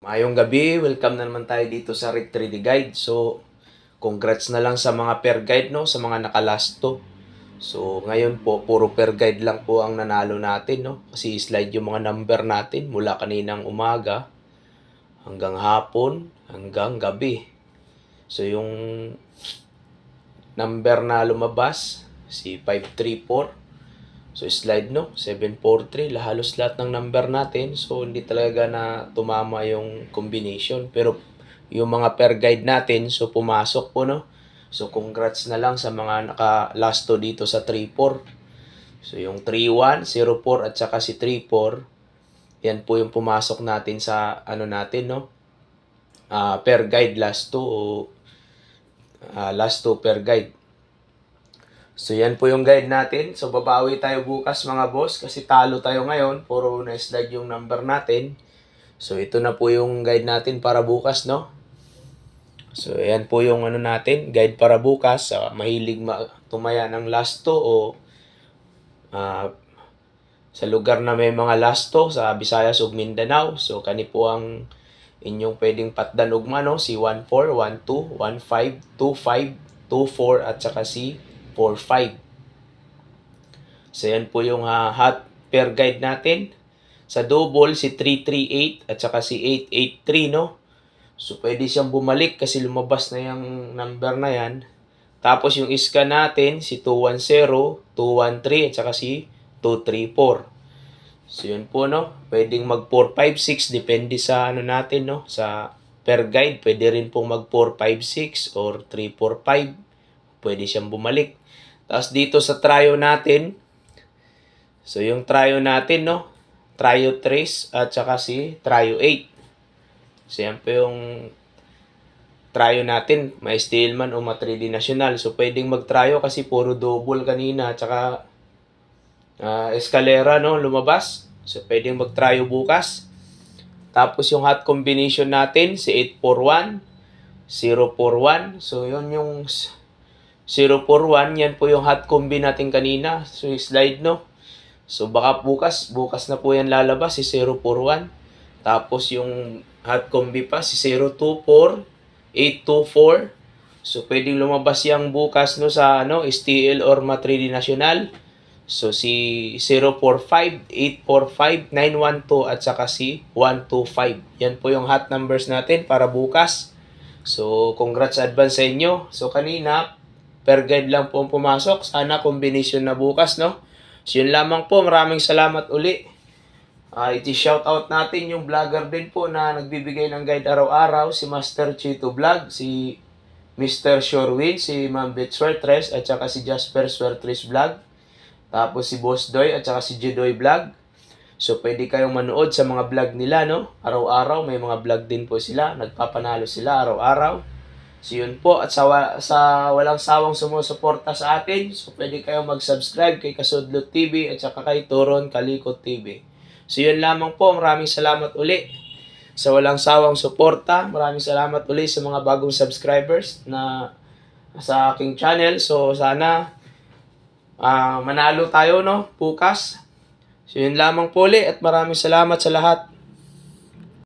Maayong gabi, welcome na naman tayo dito sa Rick 3D Guide. So, congrats na lang sa mga pair guide, no? Sa mga nakalasto. So, ngayon po, puro pair guide lang po ang nanalo natin, no? Kasi slide yung mga number natin mula kaninang umaga hanggang hapon, hanggang gabi. So, yung number na lumabas, si 534. So, slide, no? 743. Halos lahat ng number natin. So, hindi talaga na tumama yung combination. Pero, yung mga pair guide natin, so, pumasok po, no? So, congrats na lang sa mga naka-lasto dito sa 34. So, yung 31, 04, at saka si 34. Yan po yung pumasok natin sa, natin, no? Pair guide last 2 o last 2 pair guide. So, yan po yung guide natin. So, babawi tayo bukas mga boss kasi talo tayo ngayon. Puro na-slide yung number natin. So, ito na po yung guide natin para bukas, no? So, yan po yung natin, guide para bukas. Mahilig tumaya ng lasto o sa lugar na may mga lasto sa Visayas ug Mindanao. So, kani po ang inyong pwedeng patdan ugma, no? Si 14, 12, 15, 25, 24 at saka si 45. So, yan po yung hot pair guide natin. Sa double, si 338 at saka si 883, no? So, pwede siyang bumalik kasi lumabas na yung number na yan. Tapos, yung iska natin, si 210, 213 at saka si 234. So, yun po, no? Pwedeng mag 456, depende sa natin, no? Sa pair guide, pwede rin pong mag 456 or 345. Pwede siyang bumalik. Tapos dito sa trio natin, so yung trio natin, no? Trio 3 at saka si trio 8. So yan po yung trio natin, may Steelman o ma 3D National. So pwedeng mag-trio kasi puro double kanina at saka escalera, no? Lumabas. So pwedeng mag-trio bukas. Tapos yung hot combination natin, si 841, 041. So yun yung 041, yan po yung hot combi natin kanina. So, slide, no? So, baka bukas na po yan lalabas, si 041. Tapos, yung hot combi pa, si 024, 824. So, pwedeng lumabas yung bukas, no, sa, STL or ma 3D National. So, si 045, 845, 912, at saka si 125. Yan po yung hot numbers natin para bukas. So, congrats advance sa inyo. So, kanina, per guide lang po ang pumasok. Sana combination na bukas, no? So, yun lamang po. Maraming salamat uli. Iti-shoutout natin yung vlogger din po na nagbibigay ng guide araw-araw. Si Master Chito Vlog, si Mr. Shorewin, si Ma'am Beth Swertres, at saka si Jasper Swertres Vlog. Tapos si Boss Doy, at saka si Jedoy Vlog. So, pwede kayong manood sa mga vlog nila, no? Araw-araw, may mga vlog din po sila. Nagpapanalo sila araw-araw. So, yun po. At sa walang sawang sumusuporta sa atin, so pwede kayong mag-subscribe kay Kasudlot TV at saka kay Toron Kalikot TV. So, yun lamang po. Maraming salamat uli sa walang sawang suporta. Maraming salamat uli sa mga bagong subscribers na sa aking channel. So, sana manalo tayo, no? Bukas. So, yun lamang po uli at maraming salamat sa lahat.